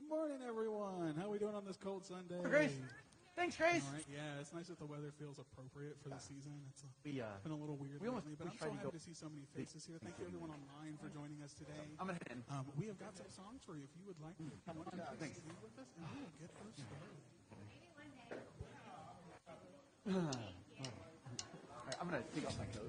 Good morning, everyone. How are we doing on this cold Sunday? Grace. Thanks, Grace. All right, yeah, it's nice that the weather feels appropriate for the season. It's been a little weird lately, but I'm so happy to see so many faces here. Thank you, everyone online, for joining us today. I'm going to head in. We have got some songs for you if you would like to. If you want to be with us, and we will get those started. All right, I'm going to take off my coat.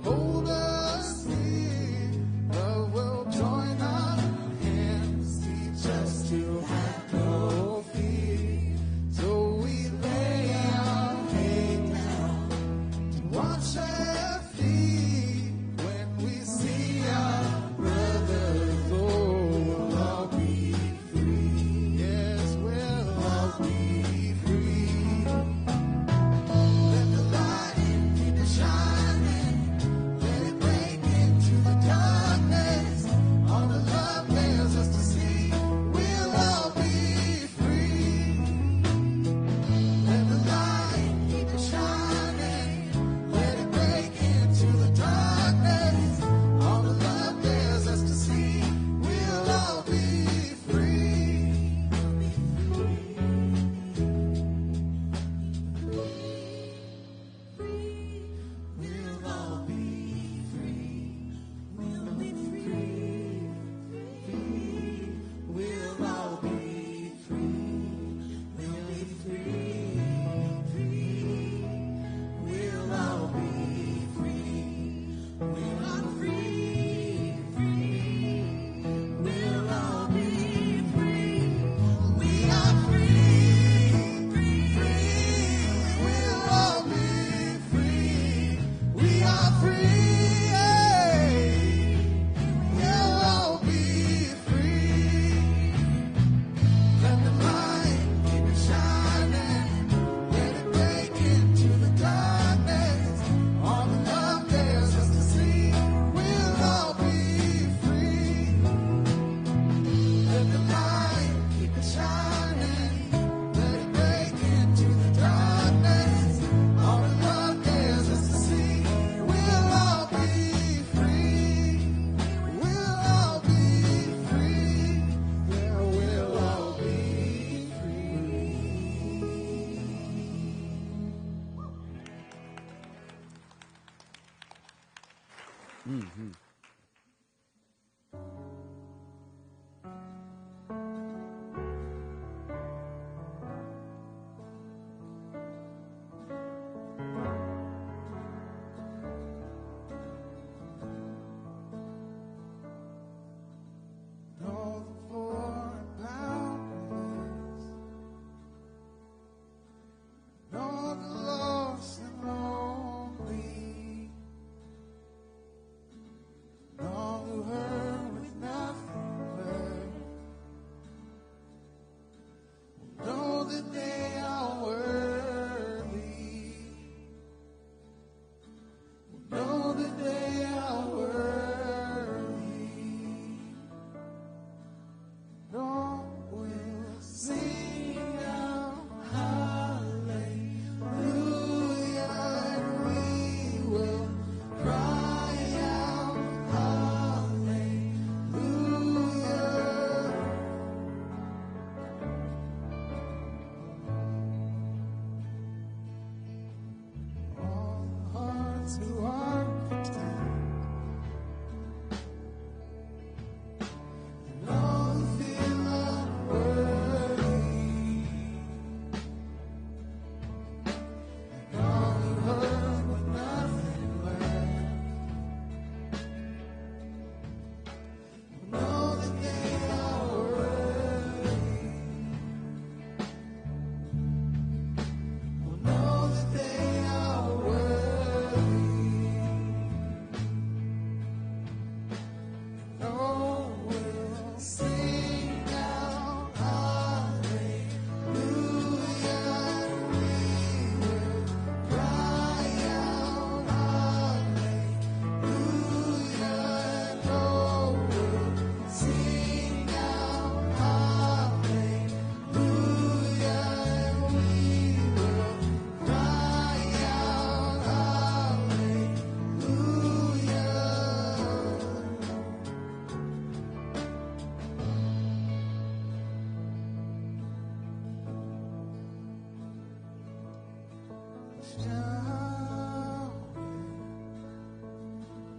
Hold us in, love will join us.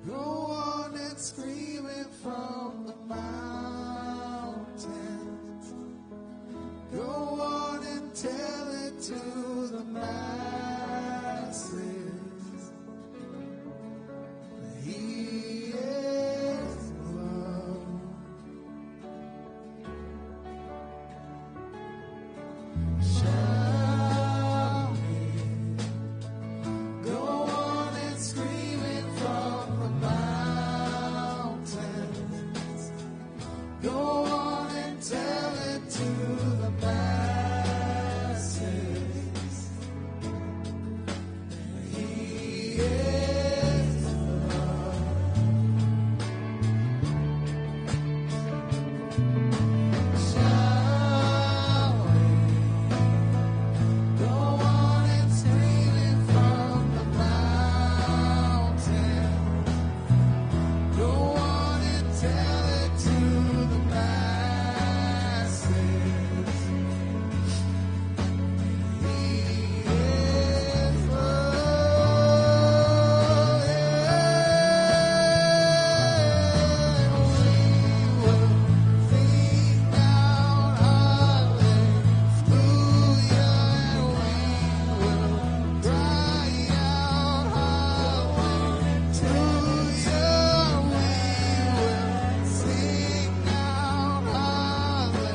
Go on and scream it from the mountains. Go on and tell it to the masses. He is love. Shout it. Go on and scream it from the mountains. Go on and tell it to the masses. He is love. Shout it. Go on and scream it from the mountains. Go on and tell it to the masses. He is love. We will sing out hallelujah, and we will cry out hallelujah. We will sing out hallelujah.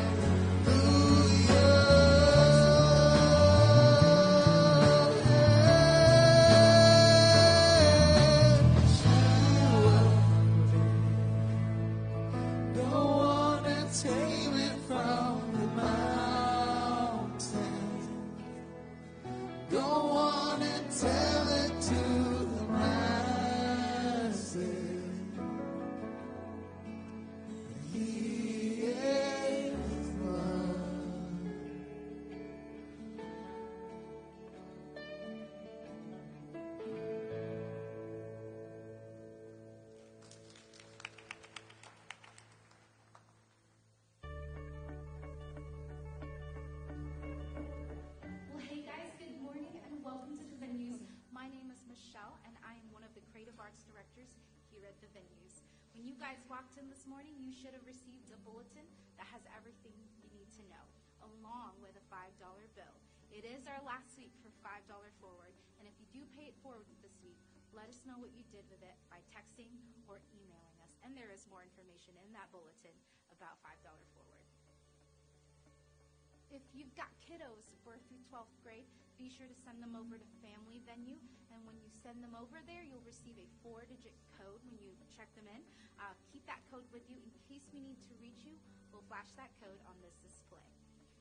Go on and tame it from the mountains. Go on and tell it to the masses. He is love. Well, hey guys, good morning and welcome to the Venues. My name is Michelle and I am one of the creative arts directors here at the Venues. When you guys walked in this morning, you should have received a bulletin that has everything you need to know, along with a $5 bill. It is our last week for $5 forward, and if you do pay it forward this week, let us know what you did with it by texting or emailing us. And there is more information in that bulletin about $5 forward. If you've got kiddos 4th through 12th grade, be sure to send them over to Family Venue. And when you send them over there, you'll receive a 4-digit code when you check them in. Keep that code with you in case we need to reach you. We'll flash that code on this display.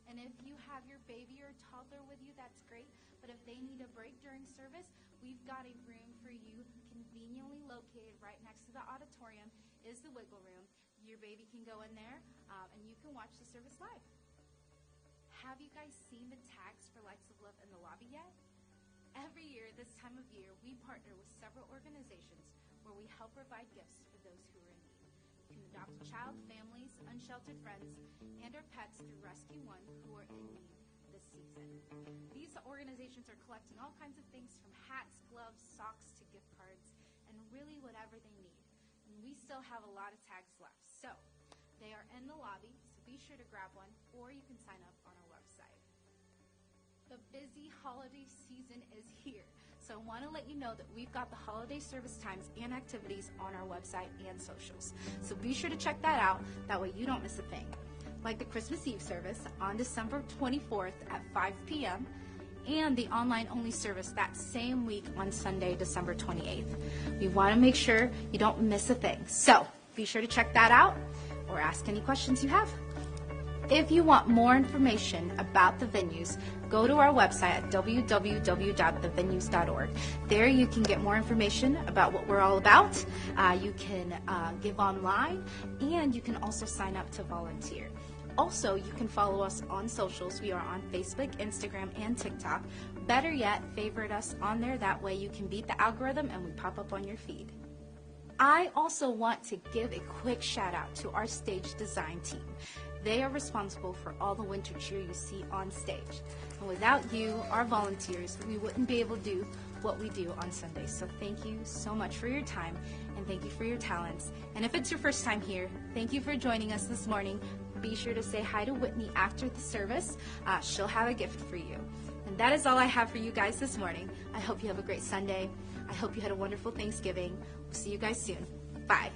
And if you have your baby or toddler with you, that's great. But if they need a break during service, we've got a room for you conveniently located right next to the auditorium is the wiggle room. Your baby can go in there and you can watch the service live. Have you guys seen the tags for Lights of Love in the lobby yet? Every year, this time of year, we partner with several organizations where we help provide gifts for those who are in need. You can adopt a child, families, unsheltered friends, and our pets through Rescue One who are in need this season. These organizations are collecting all kinds of things from hats, gloves, socks to gift cards, and really whatever they need. And we still have a lot of tags left. So they are in the lobby, so be sure to grab one, or you can sign up on our website. The busy holiday season is here, so I want to let you know that we've got the holiday service times and activities on our website and socials. So be sure to check that out, that way you don't miss a thing. Like the Christmas Eve service on December 24th at 5 p.m., and the online-only service that same week on Sunday, December 28th. We want to make sure you don't miss a thing. So be sure to check that out or ask any questions you have. If you want more information about the venues, go to our website at www.thevenues.org. There you can get more information about what we're all about. You can give online, and you can also sign up to volunteer. Also, you can follow us on socials. We are on Facebook, Instagram, and TikTok. Better yet, favorite us on there. That way you can beat the algorithm and we pop up on your feed. I also want to give a quick shout out to our stage design team. They are responsible for all the winter cheer you see on stage. And without you, our volunteers, we wouldn't be able to do what we do on Sundays. So thank you so much for your time, and thank you for your talents. And if it's your first time here, thank you for joining us this morning. Be sure to say hi to Whitney after the service. She'll have a gift for you. And that is all I have for you guys this morning. I hope you have a great Sunday. I hope you had a wonderful Thanksgiving. We'll see you guys soon. Bye.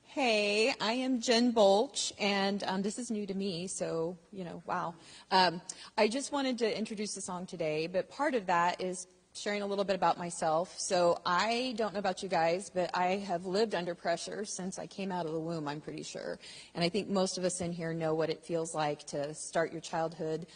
Hey, I am Jen Bolch, and this is new to me, so, wow. I just wanted to introduce the song today, but part of that is sharing a little bit about myself. So I don't know about you guys, but I have lived under pressure since I came out of the womb, I'm pretty sure. And I think most of us in here know what it feels like to start your childhood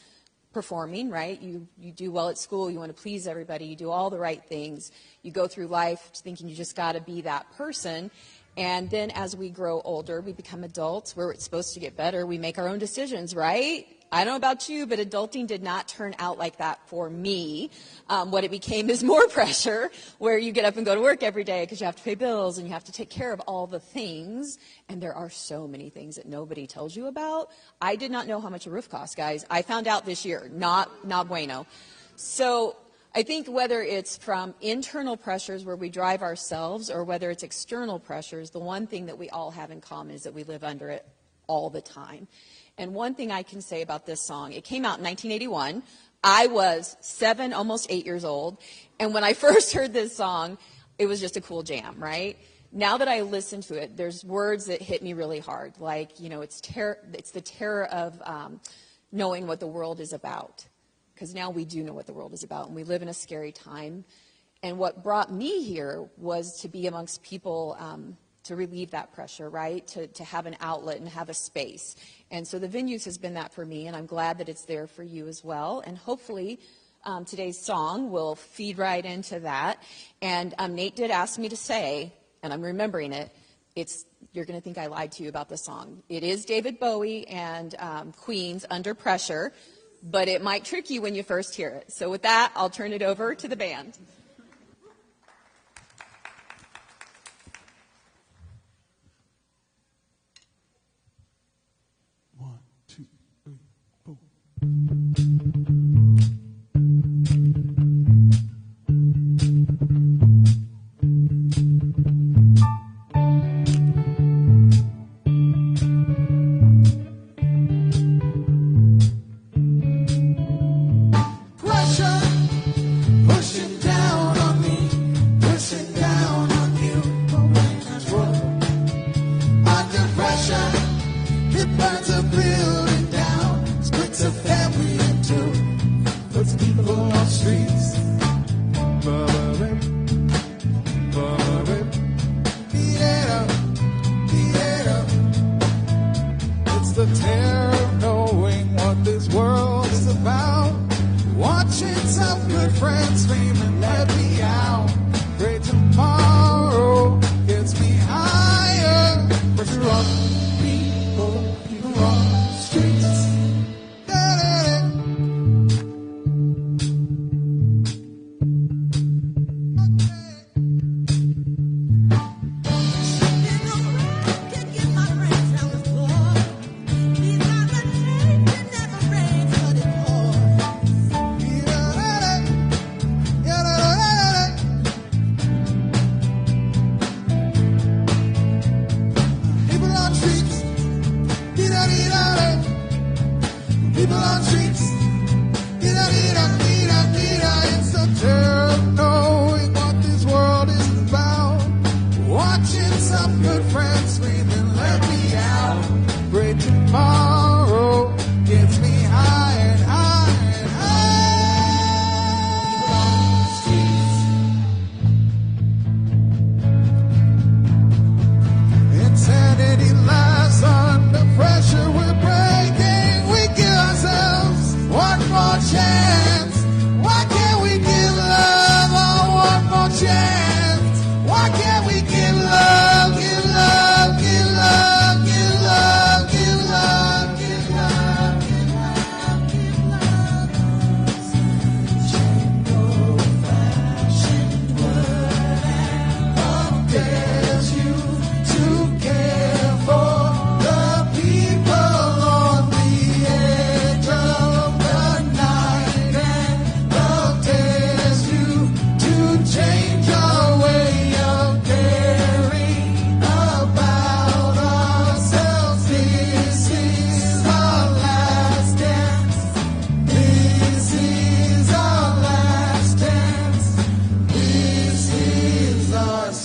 performing, right? You do well at school, you want to please everybody, you do all the right things. You go through life thinking you just got to be that person. And then as we grow older, we become adults. Where it's supposed to get better, we make our own decisions, right? I don't know about you, but adulting did not turn out like that for me. What it became is more pressure, where you get up and go to work every day because you have to pay bills and you have to take care of all the things. And there are so many things that nobody tells you about. I did not know how much a roof costs, guys. I found out this year, not bueno. So I think whether it's from internal pressures where we drive ourselves or whether it's external pressures, the one thing that we all have in common is that we live under it all the time. And one thing I can say about this song, it came out in 1981. I was 7, almost 8 years old. And when I first heard this song, it was just a cool jam, right? Now that I listen to it, there's words that hit me really hard. Like, it's the terror of knowing what the world is about. Because now we do know what the world is about, and we live in a scary time. And what brought me here was to be amongst people to relieve that pressure, right? To have an outlet and have a space. And so the venues has been that for me, and I'm glad that it's there for you as well. And hopefully today's song will feed right into that. And Nate did ask me to say, and I'm remembering it, you're going to think I lied to you about the song. It is David Bowie and Queen's Under Pressure, but it might trick you when you first hear it. So with that, I'll turn it over to the band. One, two, three, four. The terror of knowing what this world is about. Watching some good friends scream and let me out. Afraid tomorrow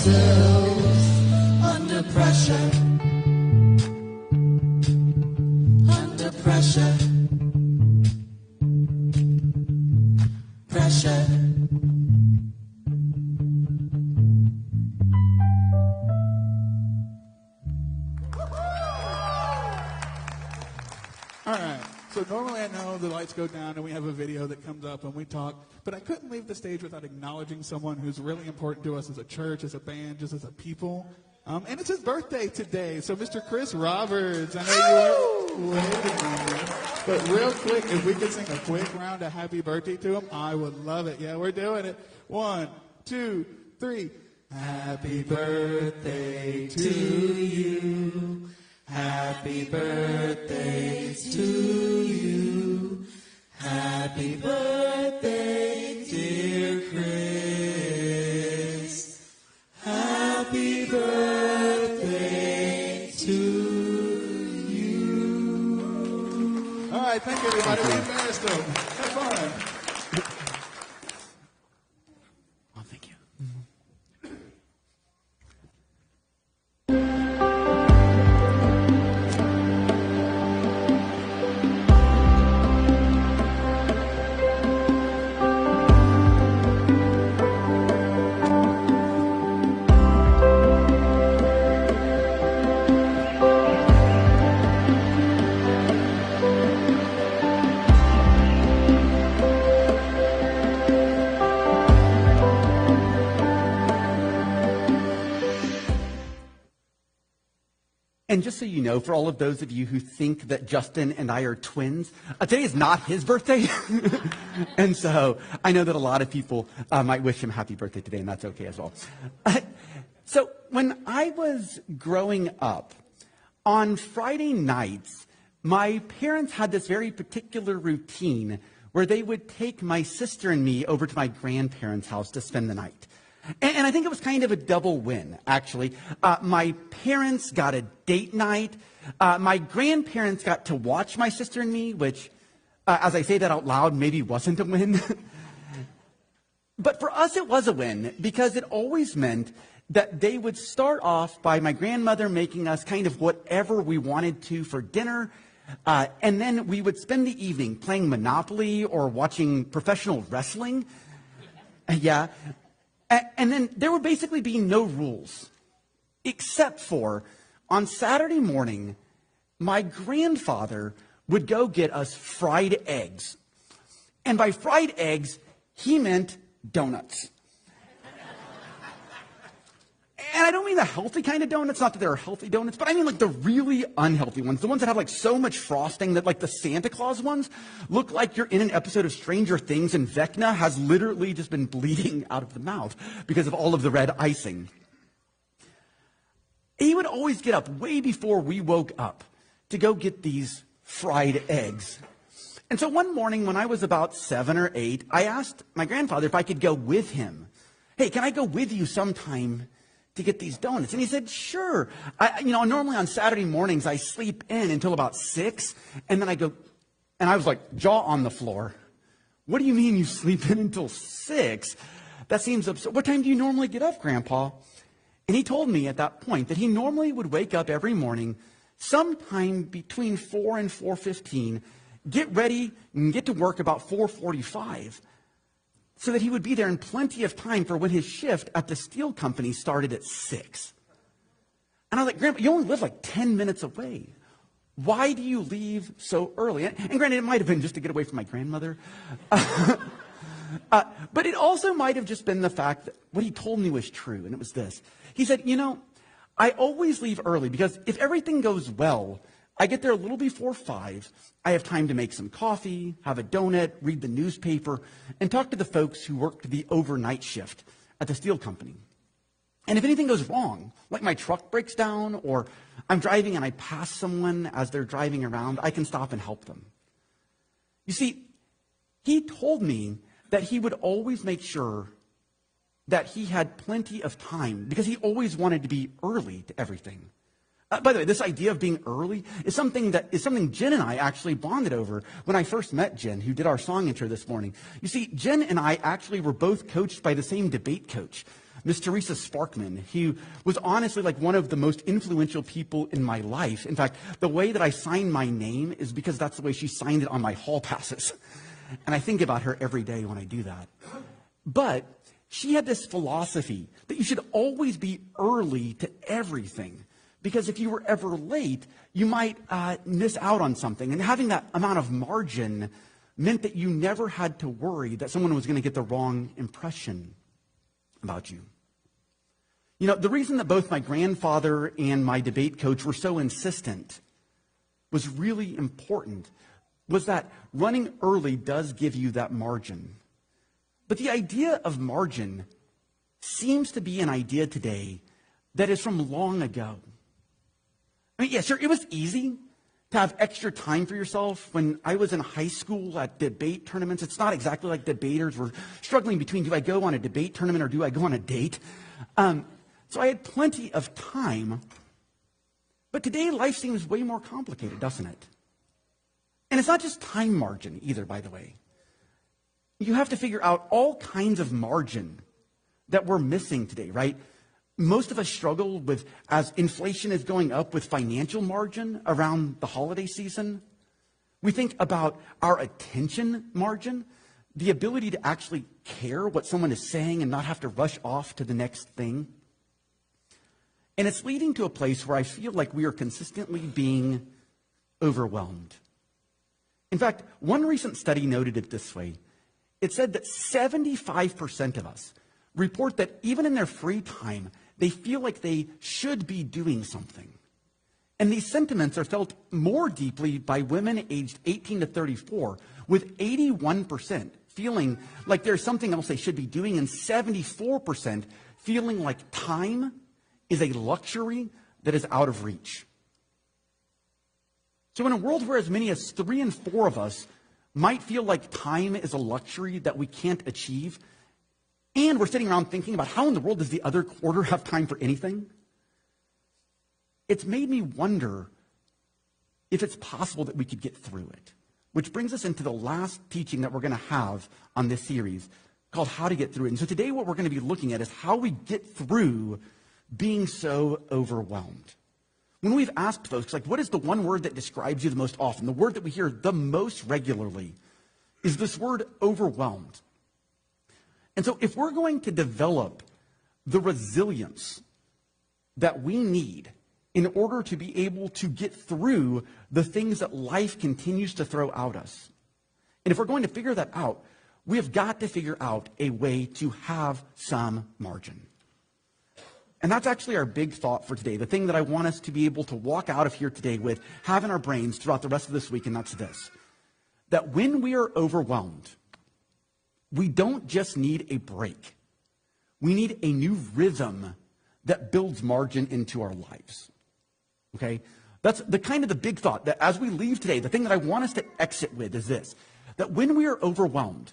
ourselves under pressure. Under pressure. Pressure. All right. So normally I know the lights go down and we have a video that comes up and we talk, but I couldn't leave the stage without acknowledging someone who's really important to us as a church, as a band, just as a people. And it's his birthday today. So Mr. Chris Roberts, I know you were waiting on me. But real quick, if we could sing a quick round of happy birthday to him, I would love it. Yeah, we're doing it. 1, 2, 3. Happy birthday to you. Happy birthday to you. Happy birthday, dear Chris. Happy birthday to you. All right, thank you, everybody. We embarrassed them. Have fun. Oh, thank you. And just so you know, for all of those of you who think that Justin and I are twins, today is not his birthday. And so I know that a lot of people might wish him happy birthday today, and that's okay as well. So when I was growing up, on Friday nights, my parents had this very particular routine where they would take my sister and me over to my grandparents' house to spend the night. And I think it was kind of a double win, actually. My parents got a date night. My grandparents got to watch my sister and me, which, as I say that out loud, maybe wasn't a win. But for us, it was a win because it always meant that they would start off by my grandmother making us kind of whatever we wanted to for dinner. And then we would spend the evening playing Monopoly or watching professional wrestling. Yeah. And then there would basically be no rules, except for on Saturday morning, my grandfather would go get us fried eggs. And by fried eggs, he meant donuts. And I don't mean the healthy kind of donuts, not that there are healthy donuts, but I mean like the really unhealthy ones, the ones that have like so much frosting that like the Santa Claus ones look like you're in an episode of Stranger Things and Vecna has literally just been bleeding out of the mouth because of all of the red icing. He would always get up way before we woke up to go get these fried eggs. And so one morning when I was about 7 or 8, I asked my grandfather if I could go with him. Hey, can I go with you sometime to get these donuts? And he said, sure. Normally on Saturday mornings, I sleep in until about 6, and then I go, and I was like, jaw on the floor. What do you mean you sleep in until 6? That seems absurd. What time do you normally get up, Grandpa? And he told me at that point that he normally would wake up every morning sometime between 4 and 4:15, get ready and get to work about 4:45. So that he would be there in plenty of time for when his shift at the steel company started at 6. And I was like, Grandpa, you only live like 10 minutes away. Why do you leave so early? And granted, it might have been just to get away from my grandmother. But it also might have just been the fact that what he told me was true, and it was this. He said, I always leave early because if everything goes well, I get there a little before 5. I have time to make some coffee, have a donut, read the newspaper, and talk to the folks who worked the overnight shift at the steel company. And if anything goes wrong, like my truck breaks down or I'm driving and I pass someone as they're driving around, I can stop and help them. You see, he told me that he would always make sure that he had plenty of time because he always wanted to be early to everything. By the way, this idea of being early is something Jen and I actually bonded over when I first met Jen, who did our song intro this morning. You see, Jen and I actually were both coached by the same debate coach. Miss Teresa Sparkman, who was honestly like one of the most influential people in my life. In fact, the way that I sign my name is because that's the way she signed it on my hall passes. And I think about her every day when I do that. But she had this philosophy that you should always be early to everything, because if you were ever late, you might miss out on something. And having that amount of margin meant that you never had to worry that someone was going to get the wrong impression about you. You know, the reason that both my grandfather and my debate coach were so insistent was really important, was that running early does give you that margin. But the idea of margin seems to be an idea today that is from long ago. I mean, yeah, sure, it was easy to have extra time for yourself. When I was in high school at debate tournaments, it's not exactly like debaters were struggling between, do I go on a debate tournament or do I go on a date? So I had plenty of time. But today, life seems way more complicated, doesn't it? And it's not just time margin either, by the way. You have to figure out all kinds of margin that we're missing today, right? Most of us struggle with, as inflation is going up, with financial margin around the holiday season. We think about our attention margin, the ability to actually care what someone is saying and not have to rush off to the next thing. And it's leading to a place where I feel like we are consistently being overwhelmed. In fact, one recent study noted it this way. It said that 75% of us report that even in their free time, they feel like they should be doing something. And these sentiments are felt more deeply by women aged 18 to 34, with 81% feeling like there's something else they should be doing, and 74% feeling like time is a luxury that is out of reach. So in a world where as many as 3 in 4 of us might feel like time is a luxury that we can't achieve, and we're sitting around thinking about how in the world does the other quarter have time for anything, it's made me wonder if it's possible that we could get through it. Which brings us into the last teaching that we're going to have on this series called How to Get Through It. And so today what we're going to be looking at is how we get through being so overwhelmed. When we've asked folks, like, what is the one word that describes you the most often? The word that we hear the most regularly is this word overwhelmed. And so if we're going to develop the resilience that we need in order to be able to get through the things that life continues to throw at us, and if we're going to figure that out, we have got to figure out a way to have some margin. And that's actually our big thought for today, the thing that I want us to be able to walk out of here today with, have in our brains throughout the rest of this week, and that's this: that when we are overwhelmed, we don't just need a break. We need a new rhythm that builds margin into our lives. Okay? That's the kind of the big thought that as we leave today, the thing that I want us to exit with is this: that when we are overwhelmed,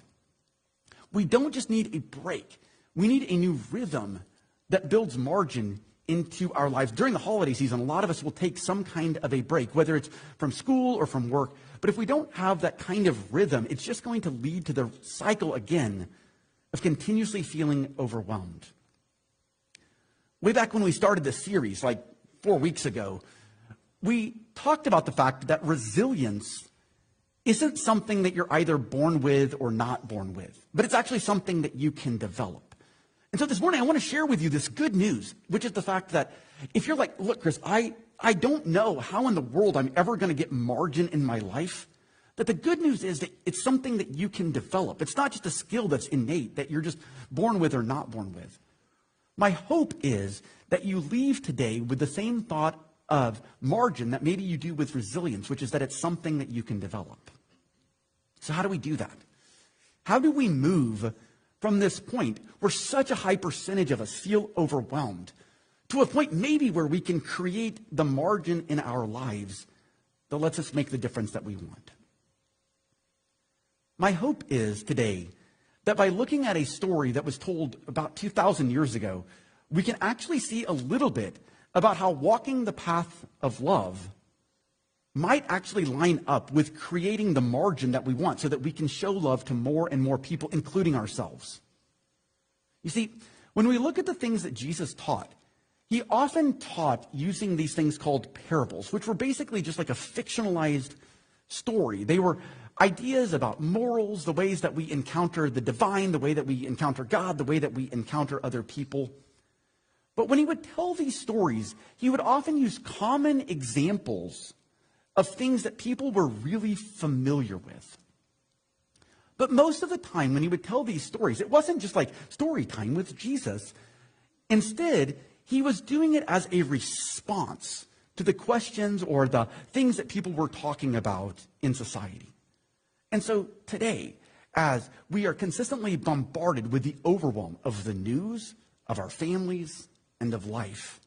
we don't just need a break. We need a new rhythm that builds margin into our lives. During the holiday season, a lot of us will take some kind of a break, whether it's from school or from work. But if we don't have that kind of rhythm, it's just going to lead to the cycle again of continuously feeling overwhelmed. Way back when we started this series, like 4 weeks ago, we talked about the fact that resilience isn't something that you're either born with or not born with, but it's actually something that you can develop. And so this morning, I want to share with you this good news, which is the fact that if you're like, look, Chris, I don't know how in the world I'm ever going to get margin in my life, that the good news is that it's something that you can develop. It's not just a skill that's innate, that you're just born with or not born with. My hope is that you leave today with the same thought of margin that maybe you do with resilience, which is that it's something that you can develop. So how do we do that? How do we move from this point where such a high percentage of us feel overwhelmed to a point maybe where we can create the margin in our lives that lets us make the difference that we want? My hope is today that by looking at a story that was told about 2,000 years ago, we can actually see a little bit about how walking the path of love might actually line up with creating the margin that we want so that we can show love to more and more people, including ourselves. You see, When we look at the things that Jesus taught, he often taught using these things called parables, which were basically just like a fictionalized story. They were ideas about morals, the ways that we encounter the divine, the way that we encounter God, the way that we encounter other people. But when he would tell these stories, he would often use common examples of things that people were really familiar with. But most of the time when he would tell these stories, it wasn't just like story time with Jesus. Instead, he was doing it as a response to the questions or the things that people were talking about in society. And so today, as we are consistently bombarded with the overwhelm of the news, of our families, and of life,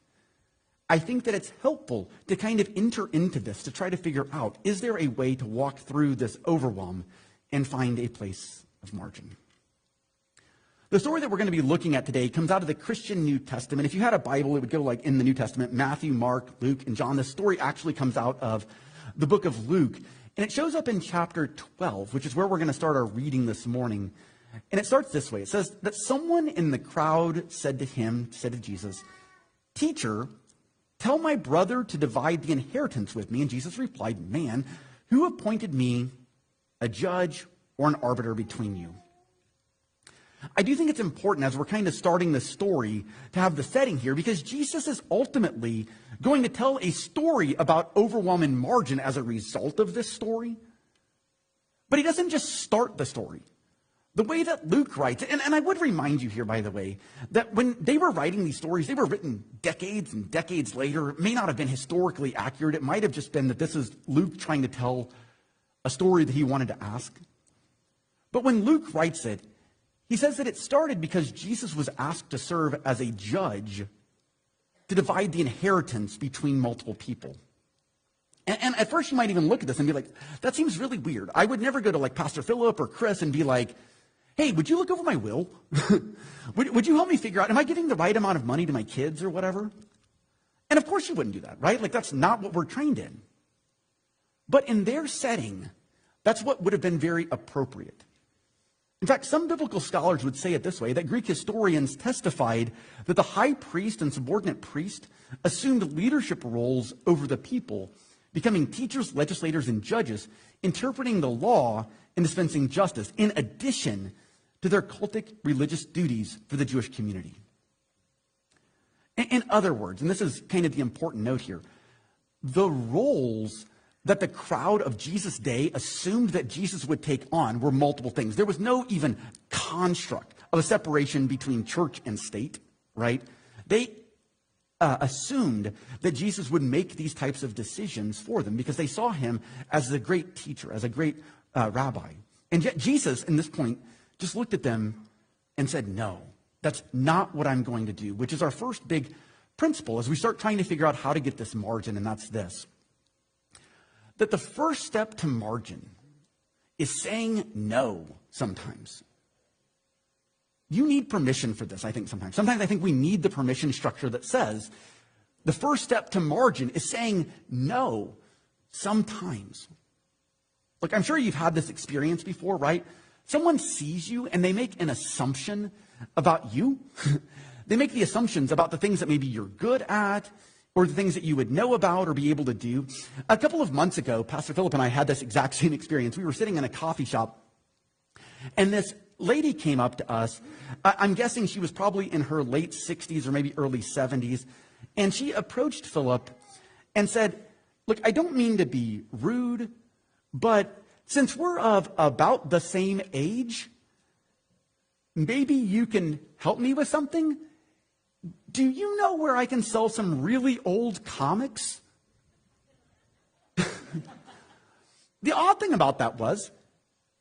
I think that it's helpful to kind of enter into this to try to figure out, is there a way to walk through this overwhelm and find a place of margin? The story that we're going to be looking at today comes out of the Christian New Testament. If you had a Bible, it would go like in the New Testament, Matthew, Mark, Luke, and John. This story actually comes out of the book of Luke. And it shows up in chapter 12, which is where we're going to start our reading this morning. And it starts this way. It says that someone in the crowd said to Jesus, "Teacher, tell my brother to divide the inheritance with me." And Jesus replied, "Man, who appointed me a judge or an arbiter between you?" I do think it's important as we're kind of starting this story to have the setting here, because Jesus is ultimately going to tell a story about overwhelm and margin as a result of this story. But he doesn't just start the story. The way that Luke writes, and I would remind you here, by the way, that when they were writing these stories, they were written decades and decades later. It may not have been historically accurate. It might have just been that this is Luke trying to tell a story that he wanted to ask. But when Luke writes it, he says that it started because Jesus was asked to serve as a judge to divide the inheritance between multiple people. And at first you might even look at this and be like, that seems really weird. I would never go to like Pastor Philip or Chris and be like, "Hey, would you look over my will? would you help me figure out, am I giving the right amount of money to my kids or whatever?" And of course you wouldn't do that, right? Like that's not what we're trained in. But in their setting, that's what would have been very appropriate. In fact, some biblical scholars would say it this way, that Greek historians testified that the high priest and subordinate priest assumed leadership roles over the people, becoming teachers, legislators, and judges, interpreting the law and dispensing justice, in addition to their cultic religious duties for the Jewish community. In other words, and this is kind of the important note here, the roles that the crowd of Jesus' day assumed that Jesus would take on were multiple things. There was no even construct of a separation between church and state, right? They assumed that Jesus would make these types of decisions for them because they saw him as a great teacher, as a great rabbi. And yet Jesus, in this point, just looked at them and said, "No, that's not what I'm going to do," which is our first big principle as we start trying to figure out how to get this margin, and that's this. That the first step to margin is saying no sometimes. You need permission for this, I think, sometimes. Sometimes I think we need the permission structure that says the first step to margin is saying no sometimes. Look, I'm sure you've had this experience before, right? Someone sees you and they make an assumption about you. They make the assumptions about the things that maybe you're good at, or the things that you would know about or be able to do. A couple of months ago, Pastor Philip and I had this exact same experience. We were sitting in a coffee shop, and this lady came up to us. I'm guessing she was probably in her late 60s or maybe early 70s, and she approached Philip and said, "Look, I don't mean to be rude, but since we're of about the same age, maybe you can help me with something. Do you know where I can sell some really old comics?" The odd thing about that was,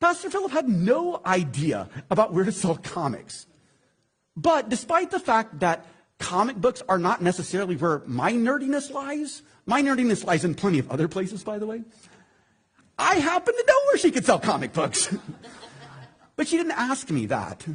Pastor Philip had no idea about where to sell comics. But despite the fact that comic books are not necessarily where my nerdiness lies in plenty of other places, by the way, I happen to know where she could sell comic books. But she didn't ask me that.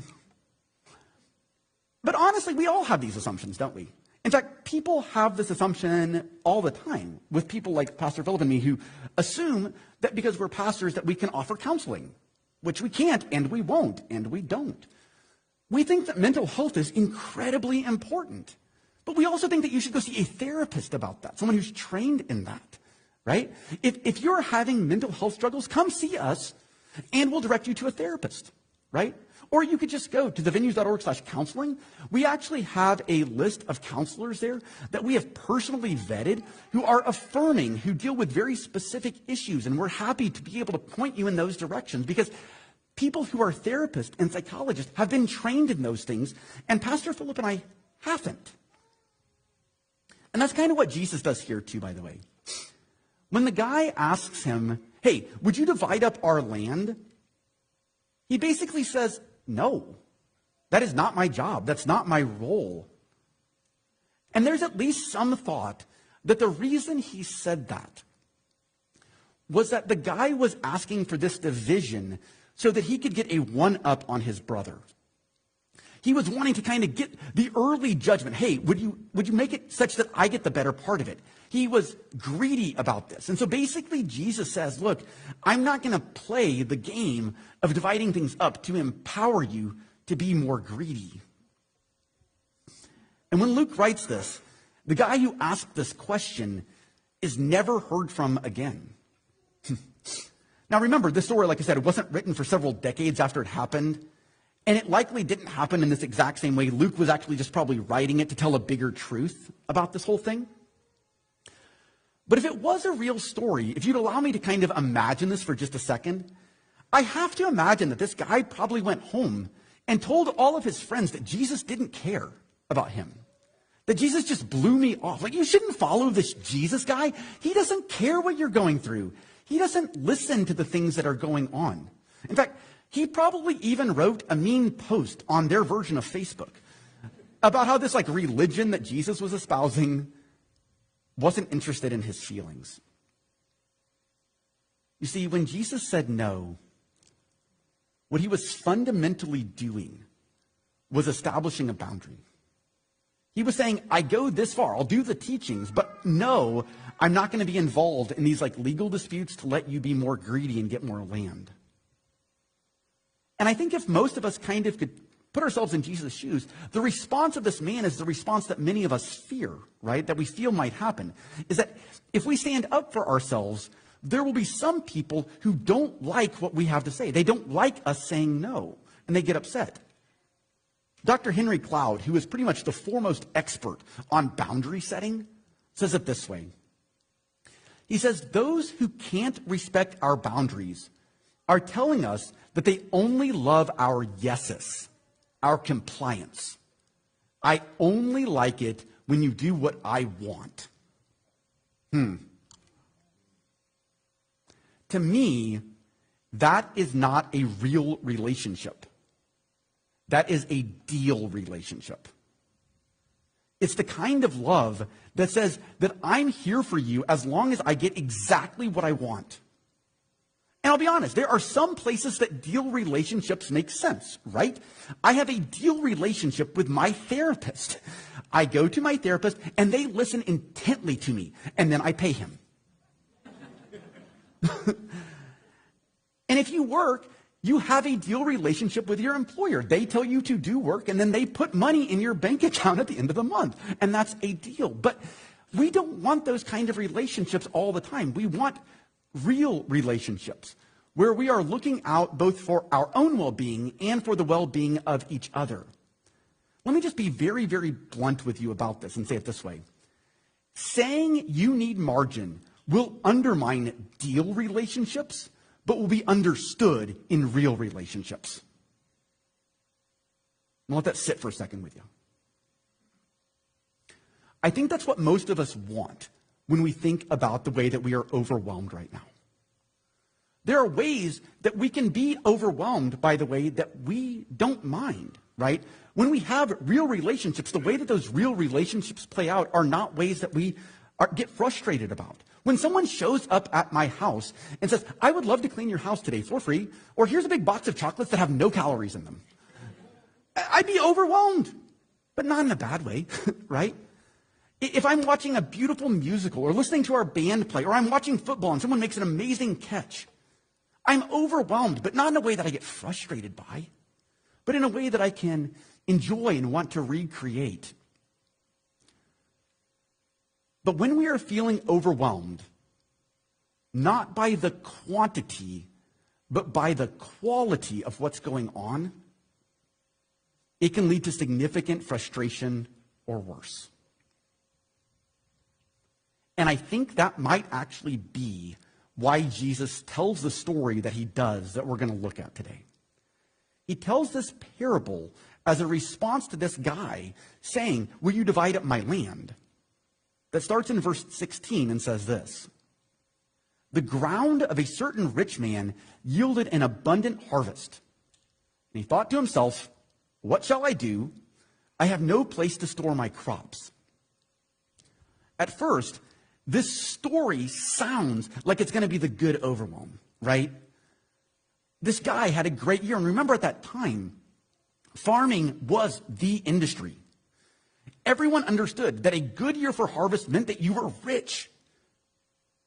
But honestly, we all have these assumptions, don't we? In fact, people have this assumption all the time with people like Pastor Philip and me who assume that because we're pastors that we can offer counseling, which we can't and we won't and we don't. We think that mental health is incredibly important. But we also think that you should go see a therapist about that, someone who's trained in that, right? If you're having mental health struggles, come see us and we'll direct you to a therapist, right? Or you could just go to thevenues.org/counseling. We actually have a list of counselors there that we have personally vetted who are affirming, who deal with very specific issues. And we're happy to be able to point you in those directions because people who are therapists and psychologists have been trained in those things. And Pastor Philip and I haven't. And that's kind of what Jesus does here too, by the way. When the guy asks him, hey, would you divide up our land? He basically says, no, that is not my job. That's not my role. And there's at least some thought that the reason he said that was that the guy was asking for this division so that he could get a one-up on his brother. He was wanting to kind of get the early judgment. Hey, would you make it such that I get the better part of it? He was greedy about this. And so basically Jesus says, look, I'm not going to play the game of dividing things up to empower you to be more greedy. And when Luke writes this, the guy who asked this question is never heard from again. Now remember, this story, like I said, it wasn't written for several decades after it happened. And it likely didn't happen in this exact same way. Luke was actually just probably writing it to tell a bigger truth about this whole thing. But if it was a real story, if you'd allow me to kind of imagine this for just a second, I have to imagine that this guy probably went home and told all of his friends that Jesus didn't care about him. That Jesus just blew me off. Like, you shouldn't follow this Jesus guy. He doesn't care what you're going through. He doesn't listen to the things that are going on. In fact, he probably even wrote a mean post on their version of Facebook about how this religion that Jesus was espousing wasn't interested in his feelings. You see, when Jesus said no, what he was fundamentally doing was establishing a boundary. He was saying, I go this far, I'll do the teachings, but no, I'm not going to be involved in these legal disputes to let you be more greedy and get more land. And I think if most of us kind of could put ourselves in Jesus' shoes, the response of this man is the response that many of us fear, right? That we feel might happen, is that if we stand up for ourselves, there will be some people who don't like what we have to say. They don't like us saying no, and they get upset. Dr. Henry Cloud, who is pretty much the foremost expert on boundary setting, says it this way. He says, those who can't respect our boundaries are telling us that they only love our yeses, our compliance. I only like it when you do what I want. To me, that is not a real relationship. That is a deal relationship. It's the kind of love that says that I'm here for you as long as I get exactly what I want. And I'll be honest, there are some places that deal relationships make sense, right? I have a deal relationship with my therapist. I go to my therapist and they listen intently to me, and then I pay him. And if you work, you have a deal relationship with your employer. They tell you to do work, and then they put money in your bank account at the end of the month. And that's a deal. But we don't want those kind of relationships all the time. We want real relationships where we are looking out both for our own well-being and for the well-being of each other. Let me just be very, very blunt with you about this and say it this way. Saying you need margin will undermine deal relationships, but will be understood in real relationships. I'll let that sit for a second with you. I think that's what most of us want when we think about the way that we are overwhelmed right now. There are ways that we can be overwhelmed by the way that we don't mind, right? When we have real relationships, the way that those real relationships play out are not ways that we get frustrated about. When someone shows up at my house and says, I would love to clean your house today for free, or here's a big box of chocolates that have no calories in them, I'd be overwhelmed, but not in a bad way, right? If I'm watching a beautiful musical or listening to our band play, or I'm watching football and someone makes an amazing catch, I'm overwhelmed, but not in a way that I get frustrated by. but in a way that I can enjoy and want to recreate. But when we are feeling overwhelmed, not by the quantity, but by the quality of what's going on, it can lead to significant frustration or worse. And I think that might actually be why Jesus tells the story that he does that we're going to look at today. He tells this parable as a response to this guy saying, "Will you divide up my land?" That starts in verse 16 and says this: "The ground of a certain rich man yielded an abundant harvest. And he thought to himself, 'What shall I do? I have no place to store my crops.'" At first, this story sounds like it's going to be the good overwhelm, right? This guy had a great year. And remember, at that time, farming was the industry. Everyone understood that a good year for harvest meant that you were rich.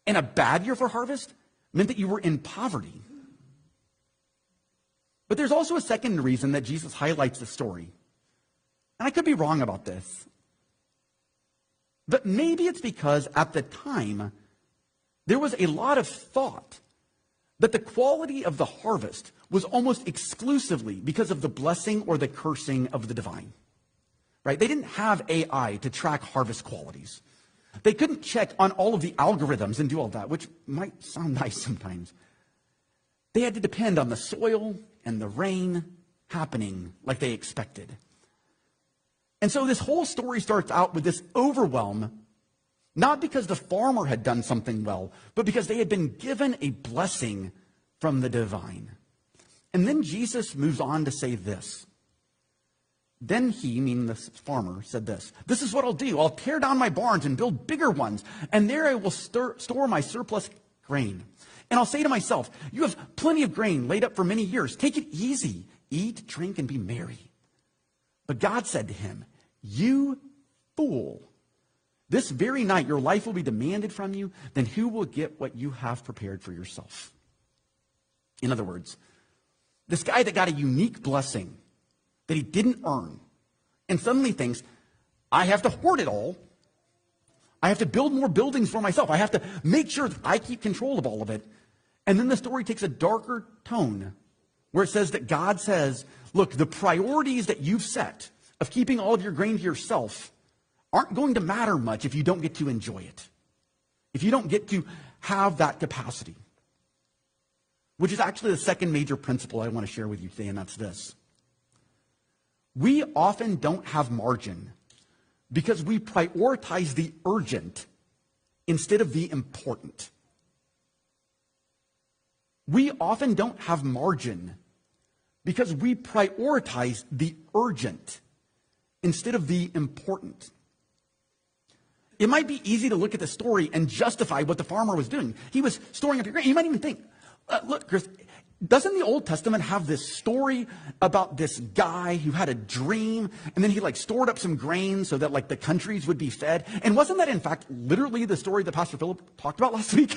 And a bad year for harvest meant that you were in poverty. But there's also a second reason that Jesus highlights the story. And I could be wrong about this. But maybe it's because at the time, there was a lot of thought that the quality of the harvest was almost exclusively because of the blessing or the cursing of the divine. Right? They didn't have AI to track harvest qualities. They couldn't check on all of the algorithms and do all that, which might sound nice sometimes. They had to depend on the soil and the rain happening like they expected. And so this whole story starts out with this overwhelm, not because the farmer had done something well, but because they had been given a blessing from the divine. And then Jesus moves on to say this. Then he, meaning the farmer, said this: "This is what I'll do. I'll tear down my barns and build bigger ones, and there I will store my surplus grain. And I'll say to myself, 'You have plenty of grain laid up for many years. Take it easy. Eat, drink, and be merry.' But God said to him, 'You fool. This very night your life will be demanded from you. Then who will get what you have prepared for yourself?'" In other words, this guy that got a unique blessing that he didn't earn, and suddenly thinks, "I have to hoard it all. I have to build more buildings for myself. I have to make sure that I keep control of all of it." And then the story takes a darker tone where it says that God says, "Look, the priorities that you've set of keeping all of your grain to yourself aren't going to matter much if you don't get to enjoy it, if you don't get to have that capacity." Which is actually the second major principle I want to share with you today, and that's this. We often don't have margin because we prioritize the urgent instead of the important. We often don't have margin because we prioritize the urgent instead of the important. It might be easy to look at the story and justify what the farmer was doing. He was storing up your grain. You might even think, look, Chris, doesn't the Old Testament have this story about this guy who had a dream and then he stored up some grain so that the countries would be fed? And wasn't that in fact literally the story that Pastor Philip talked about last week?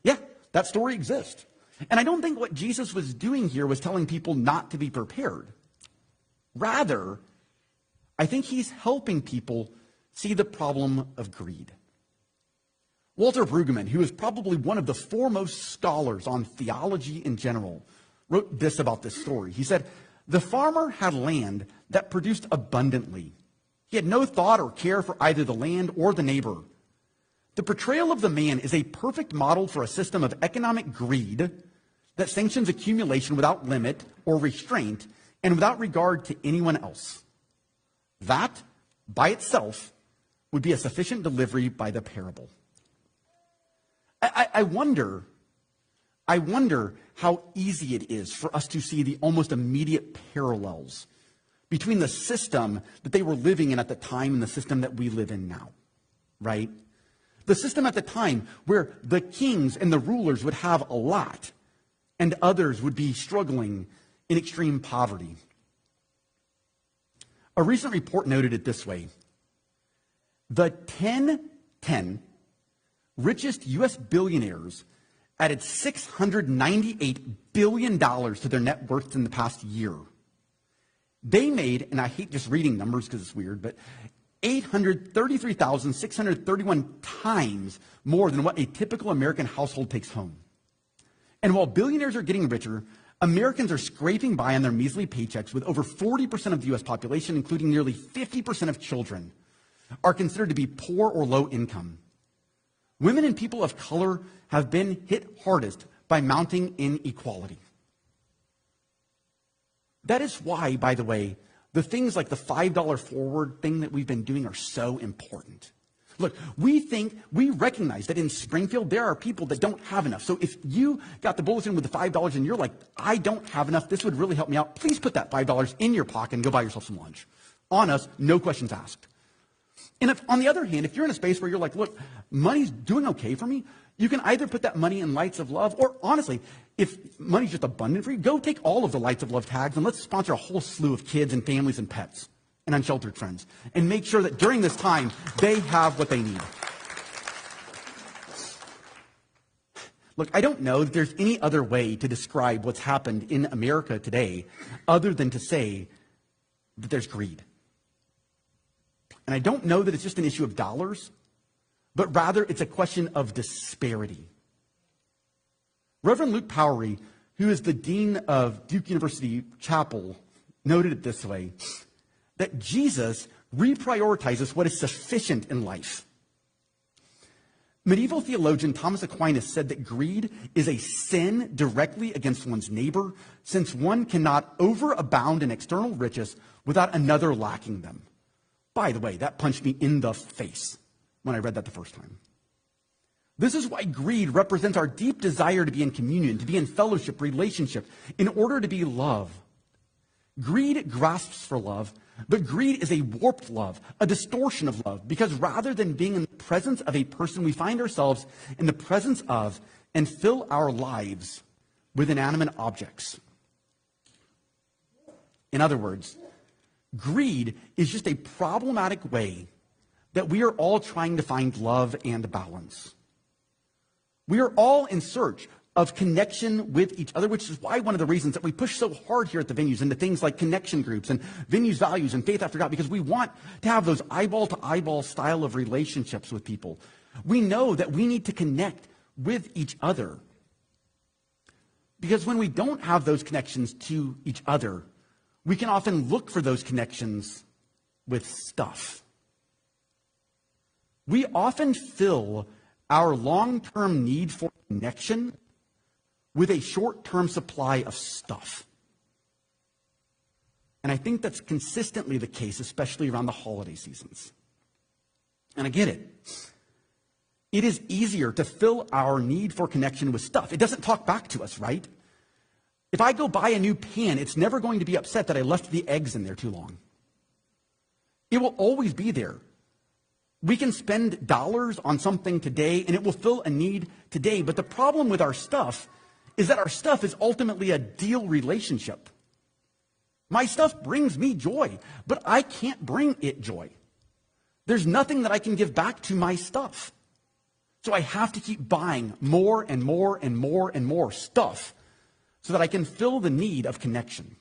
Yeah, that story exists. And I don't think what Jesus was doing here was telling people not to be prepared. Rather, I think he's helping people see the problem of greed. Walter Brueggemann, who is probably one of the foremost scholars on theology in general, wrote this about this story. He said, "The farmer had land that produced abundantly. He had no thought or care for either the land or the neighbor. The portrayal of the man is a perfect model for a system of economic greed that sanctions accumulation without limit or restraint and without regard to anyone else. That, by itself, would be a sufficient delivery by the parable." I wonder how easy it is for us to see the almost immediate parallels between the system that they were living in at the time and the system that we live in now, right? The system at the time where the kings and the rulers would have a lot and others would be struggling in extreme poverty. A recent report noted it this way: the 10 richest U.S. billionaires added $698 billion to their net worth in the past year. They made, and I hate just reading numbers because it's weird, but 833,631 times more than what a typical American household takes home. And while billionaires are getting richer, Americans are scraping by on their measly paychecks, with over 40% of the U.S. population, including nearly 50% of children, are considered to be poor or low income. Women and people of color have been hit hardest by mounting inequality. That is why, by the way, the things like the $5 forward thing that we've been doing are so important. Look, we recognize that in Springfield, there are people that don't have enough. So if you got the bulletin with the $5 and you're like, I don't have enough, this would really help me out, please put that $5 in your pocket and go buy yourself some lunch. On us, no questions asked. And if, on the other hand, if you're in a space where you're like, look, money's doing okay for me, you can either put that money in Lights of Love, or honestly, if money's just abundant for you, go take all of the Lights of Love tags and let's sponsor a whole slew of kids and families and pets and unsheltered friends, and make sure that during this time, they have what they need. Look, I don't know that there's any other way to describe what's happened in America today other than to say that there's greed. And I don't know that it's just an issue of dollars, but rather it's a question of disparity. Reverend Luke Powery, who is the dean of Duke University Chapel, noted it this way, that Jesus reprioritizes what is sufficient in life. Medieval theologian Thomas Aquinas said that greed is a sin directly against one's neighbor, since one cannot overabound in external riches without another lacking them. By the way, that punched me in the face when I read that the first time. This is why greed represents our deep desire to be in communion, to be in fellowship, relationship, in order to be love. Greed grasps for love, but greed is a warped love, a distortion of love, because rather than being in the presence of a person, we find ourselves in the presence of and fill our lives with inanimate objects. In other words, greed is just a problematic way that we are all trying to find love and balance. We are all in search of connection with each other, which is why one of the reasons that we push so hard here at the venues into things like connection groups and venues values and faith after God, because we want to have those eyeball to eyeball style of relationships with people. We know that we need to connect with each other, because when we don't have those connections to each other, we can often look for those connections with stuff. We often fill our long-term need for connection with a short-term supply of stuff. And I think that's consistently the case, especially around the holiday seasons. And I get it. It is easier to fill our need for connection with stuff. It doesn't talk back to us, right? If I go buy a new pan, it's never going to be upset that I left the eggs in there too long. It will always be there. We can spend dollars on something today, and it will fill a need today. But the problem with our stuff is that our stuff is ultimately a deal relationship. My stuff brings me joy, but I can't bring it joy. There's nothing that I can give back to my stuff. So I have to keep buying more and more and more and more stuff so that I can fill the need of connection.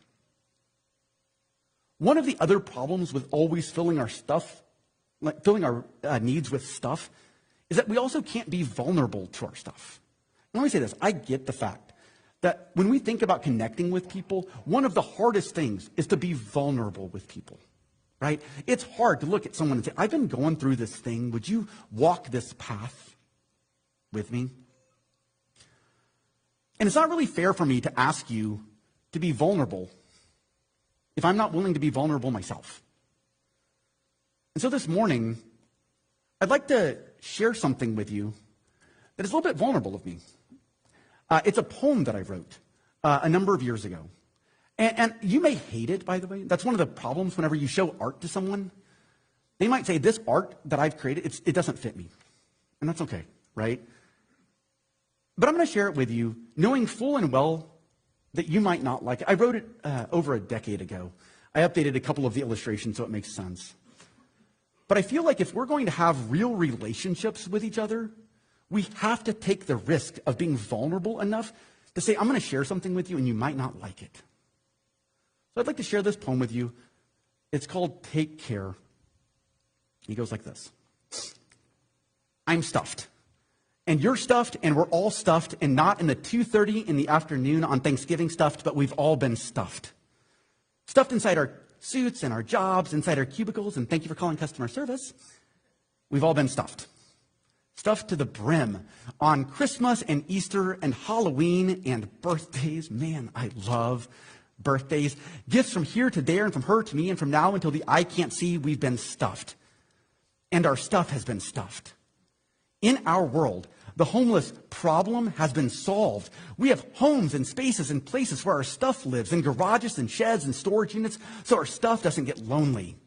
One of the other problems with always filling our stuff, like filling our needs with stuff, is that we also can't be vulnerable to our stuff. And let me say this, I get the fact that when we think about connecting with people, one of the hardest things is to be vulnerable with people, right? It's hard to look at someone and say, I've been going through this thing. Would you walk this path with me? And it's not really fair for me to ask you to be vulnerable if I'm not willing to be vulnerable myself. And so this morning, I'd like to share something with you that is a little bit vulnerable of me. It's a poem that I wrote a number of years ago. And you may hate it, by the way. That's one of the problems whenever you show art to someone. They might say, this art that I've created, it doesn't fit me. And that's okay, right? But I'm going to share it with you, knowing full and well that you might not like it. I wrote it over a decade ago. I updated a couple of the illustrations so it makes sense. But I feel like if we're going to have real relationships with each other, we have to take the risk of being vulnerable enough to say, I'm going to share something with you and you might not like it. So So I'd like to share this poem with you. It's called Take Care. He goes like this. I'm stuffed. And you're stuffed, and we're all stuffed, and not in the 2:30 in the afternoon on Thanksgiving stuffed, but we've all been stuffed. Stuffed inside our suits and our jobs, inside our cubicles, and thank you for calling customer service. We've all been stuffed. Stuffed to the brim on Christmas and Easter and Halloween and birthdays. Man, I love birthdays. Gifts from here to there and from her to me and from now until the eye can't see, we've been stuffed. And our stuff has been stuffed. In our world, the homeless problem has been solved. We have homes and spaces and places where our stuff lives, in garages and sheds and storage units, so our stuff doesn't get lonely.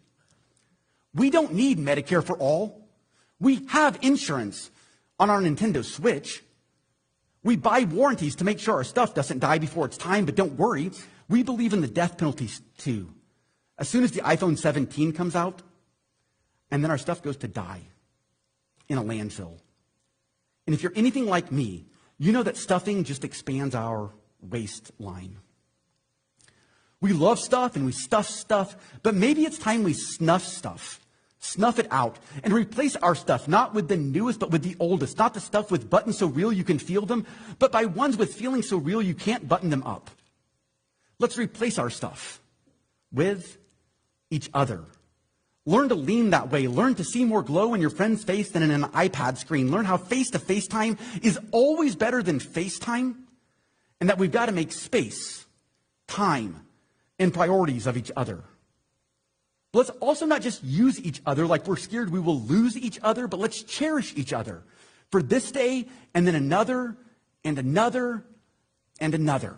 We don't need Medicare for all. We have insurance on our Nintendo Switch. We buy warranties to make sure our stuff doesn't die before it's time, but don't worry, we believe in the death penalty too. As soon as the iPhone 17 comes out, and then our stuff goes to die in a landfill. And if you're anything like me, you know that stuffing just expands our waistline. We love stuff and we stuff stuff, but maybe it's time we snuff stuff. Snuff it out and replace our stuff, not with the newest, but with the oldest. Not the stuff with buttons so real you can feel them, but by ones with feelings so real you can't button them up. Let's replace our stuff with each other. Learn to lean that way. Learn to see more glow in your friend's face than in an iPad screen. Learn how face-to-face time is always better than FaceTime, and that we've got to make space, time, and priorities of each other. Let's also not just use each other like we're scared we will lose each other, but let's cherish each other for this day and then another and another and another.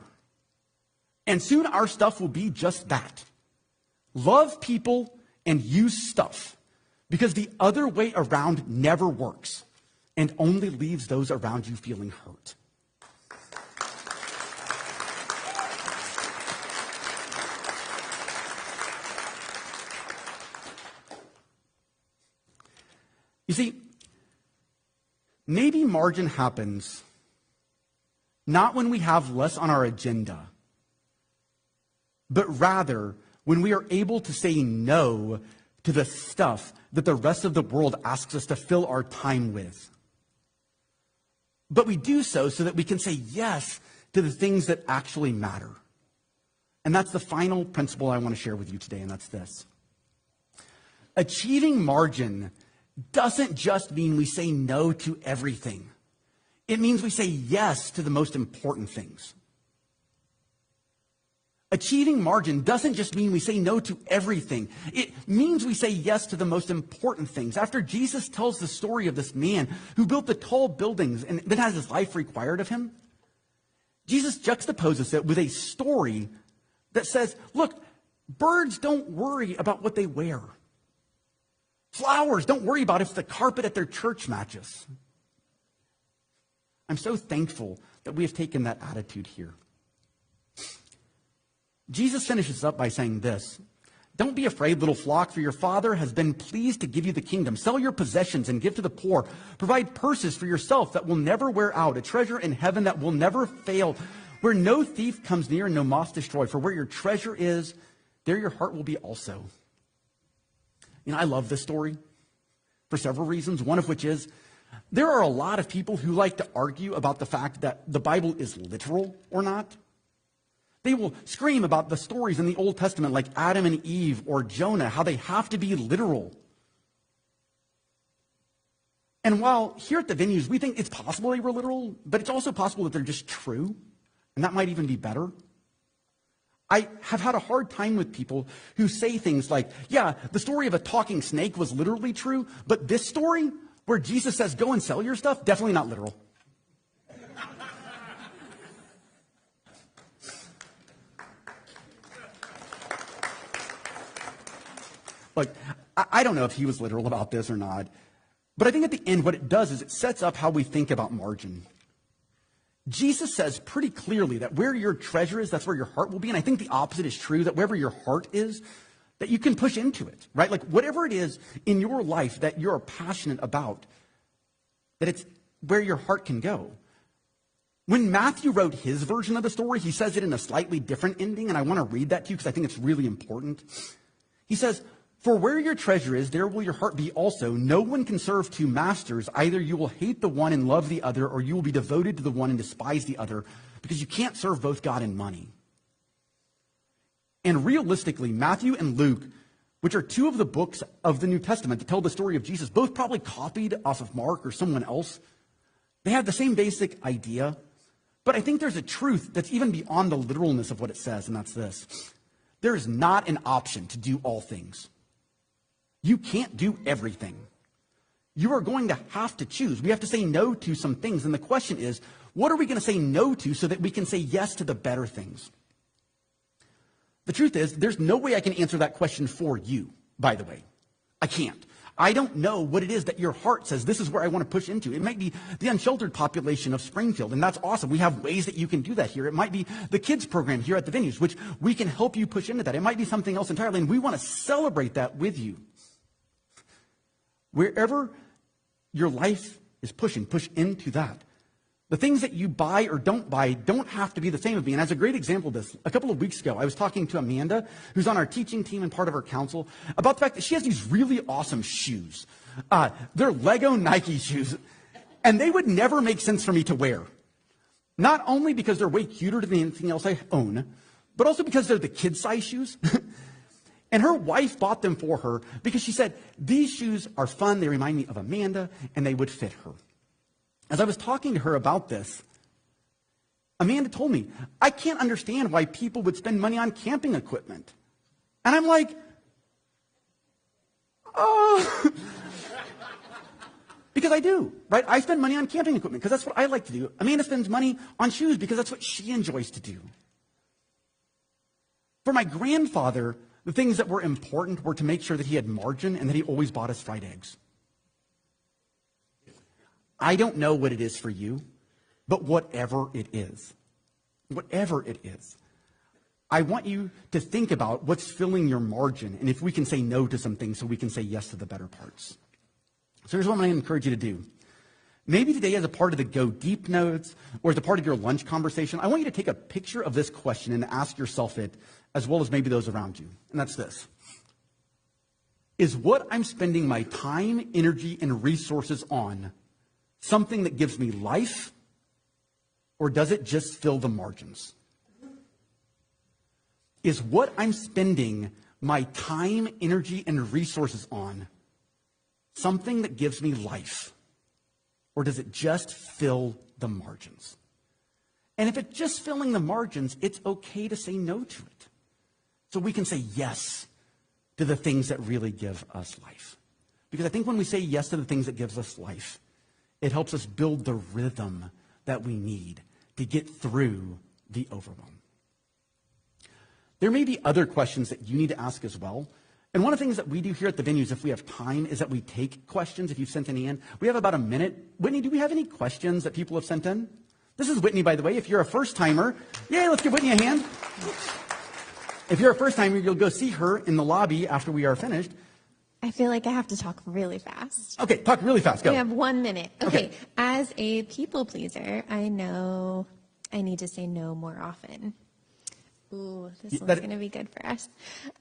And soon our stuff will be just that. Love people and use stuff, because the other way around never works and only leaves those around you feeling hurt. You see, maybe margin happens not when we have less on our agenda, but rather when we are able to say no to the stuff that the rest of the world asks us to fill our time with. But we do so that we can say yes to the things that actually matter. And that's the final principle I want to share with you today, and that's this. Achieving margin doesn't just mean we say no to everything. It means we say yes to the most important things. Achieving margin doesn't just mean we say no to everything. It means we say yes to the most important things. After Jesus tells the story of this man who built the tall buildings and then has his life required of him, Jesus juxtaposes it with a story that says, look, birds don't worry about what they wear. Flowers don't worry about if the carpet at their church matches. I'm so thankful that we have taken that attitude here. Jesus finishes up by saying this. Don't be afraid, little flock, for your Father has been pleased to give you the kingdom. Sell your possessions and give to the poor. Provide purses for yourself that will never wear out, a treasure in heaven that will never fail, where no thief comes near and no moth destroy. For where your treasure is, there your heart will be also. You know, I love this story for several reasons, one of which is there are a lot of people who like to argue about the fact that the Bible is literal or not. They will scream about the stories in the Old Testament like Adam and Eve or Jonah, how they have to be literal. And while here at the venues, we think it's possible they were literal, but it's also possible that they're just true, and that might even be better. I have had a hard time with people who say things like, yeah, the story of a talking snake was literally true, but this story where Jesus says, go and sell your stuff, definitely not literal. Look, I don't know if he was literal about this or not, but I think at the end what it does is it sets up how we think about margin. Jesus says pretty clearly that where your treasure is, that's where your heart will be. And I think the opposite is true, that wherever your heart is, that you can push into it, right? Like whatever it is in your life that you're passionate about, that it's where your heart can go. When Matthew wrote his version of the story, he says it in a slightly different ending, and I want to read that to you because I think it's really important. He says, "For where your treasure is, there will your heart be also. No one can serve two masters. Either you will hate the one and love the other, or you will be devoted to the one and despise the other, because you can't serve both God and money." And realistically, Matthew and Luke, which are two of the books of the New Testament that tell the story of Jesus, both probably copied off of Mark or someone else, they have the same basic idea. But I think there's a truth that's even beyond the literalness of what it says, and that's this. There is not an option to do all things. You can't do everything. You are going to have to choose. We have to say no to some things. And the question is, what are we going to say no to so that we can say yes to the better things? The truth is, there's no way I can answer that question for you, by the way. I can't. I don't know what it is that your heart says, this is where I want to push into. It might be the unsheltered population of Springfield, and that's awesome. We have ways that you can do that here. It might be the kids program here at the venues, which we can help you push into that. It might be something else entirely, and we want to celebrate that with you. Wherever your life is pushing, push into that. The things that you buy or don't buy don't have to be the same with me. And as a great example of this, a couple of weeks ago, I was talking to Amanda, who's on our teaching team and part of our council, about the fact that she has these really awesome shoes. They're Lego Nike shoes, and they would never make sense for me to wear. Not only because they're way cuter than anything else I own, but also because they're the kid-size shoes. And her wife bought them for her because she said, these shoes are fun, they remind me of Amanda, and they would fit her. As I was talking to her about this, Amanda told me, I can't understand why people would spend money on camping equipment. And I'm like, oh, because I do, right? I spend money on camping equipment because that's what I like to do. Amanda spends money on shoes because that's what she enjoys to do. For my grandfather, the things that were important were to make sure that he had margin and that he always bought us fried eggs. I don't know what it is for you, but whatever it is, I want you to think about what's filling your margin and if we can say no to some things so we can say yes to the better parts. So here's what I'm going to encourage you to do. Maybe today as a part of the Go Deep notes or as a part of your lunch conversation, I want you to take a picture of this question and ask yourself it as well as maybe those around you. And that's this. Is what I'm spending my time, energy, and resources on something that gives me life, or does it just fill the margins? Is what I'm spending my time, energy, and resources on something that gives me life, or does it just fill the margins? And if it's just filling the margins, it's okay to say no to it. So we can say yes to the things that really give us life. Because I think when we say yes to the things that gives us life, it helps us build the rhythm that we need to get through the overwhelm. There may be other questions that you need to ask as well. And one of the things that we do here at the venues, if we have time, is that we take questions if you've sent any in. We have about a minute. Whitney, do we have any questions that people have sent in? This is Whitney, by the way. If you're a first-timer, yay, let's give Whitney a hand. If you're a first-timer, you'll go see her in the lobby after we are finished. I feel like I have to talk really fast. Okay, talk really fast. Go. We have 1 minute. Okay. As a people pleaser, I know I need to say no more often. Ooh, this one's going to be good for us.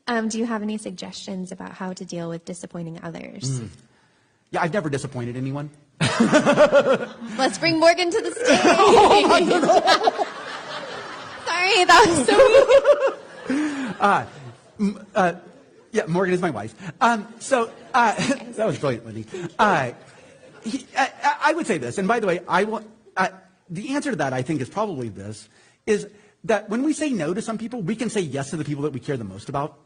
Do you have any suggestions about how to deal with disappointing others? Yeah, I've never disappointed anyone. Let's bring Morgan to the stage. Sorry, that was so weird. Yeah, Morgan is my wife. That was brilliant, Whitney. I would say this, and by the way, the answer to that, I think, is probably this, is that when we say no to some people, we can say yes to the people that we care the most about,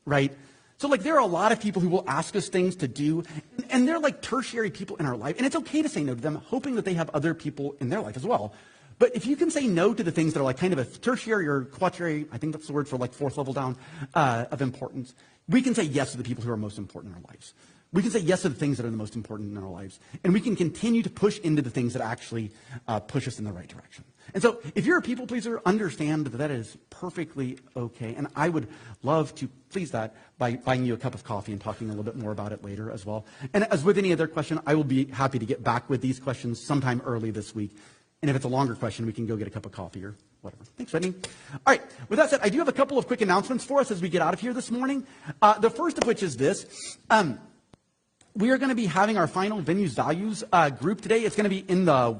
right? So, there are a lot of people who will ask us things to do, and they're like tertiary people in our life, and it's okay to say no to them, hoping that they have other people in their life as well. But if you can say no to the things that are kind of a tertiary or quaternary, I think that's the word for fourth level down of importance, we can say yes to the people who are most important in our lives. We can say yes to the things that are the most important in our lives. And we can continue to push into the things that actually push us in the right direction. And so if you're a people pleaser, understand that that is perfectly okay. And I would love to please that by buying you a cup of coffee and talking a little bit more about it later as well. And as with any other question, I will be happy to get back with these questions sometime early this week And if it's a longer question, we can go get a cup of coffee or whatever. Thanks, Whitney. All right. With that said, I do have a couple of quick announcements for us as we get out of here this morning. The first of which is this. We are going to be having our final Venues Values group today. It's going to be in the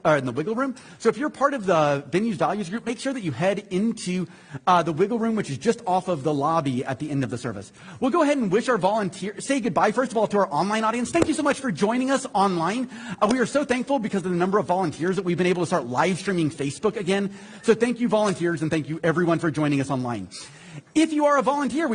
in the Wiggle Room. So if you're part of the Venues Values group, make sure that you head into the Wiggle Room, which is just off of the lobby at the end of the service. We'll go ahead and wish our volunteers, say goodbye, first of all, to our online audience. Thank you so much for joining us online. We are so thankful because of the number of volunteers that we've been able to start live streaming Facebook again. So thank you, volunteers, and thank you, everyone, for joining us online. If you are a volunteer,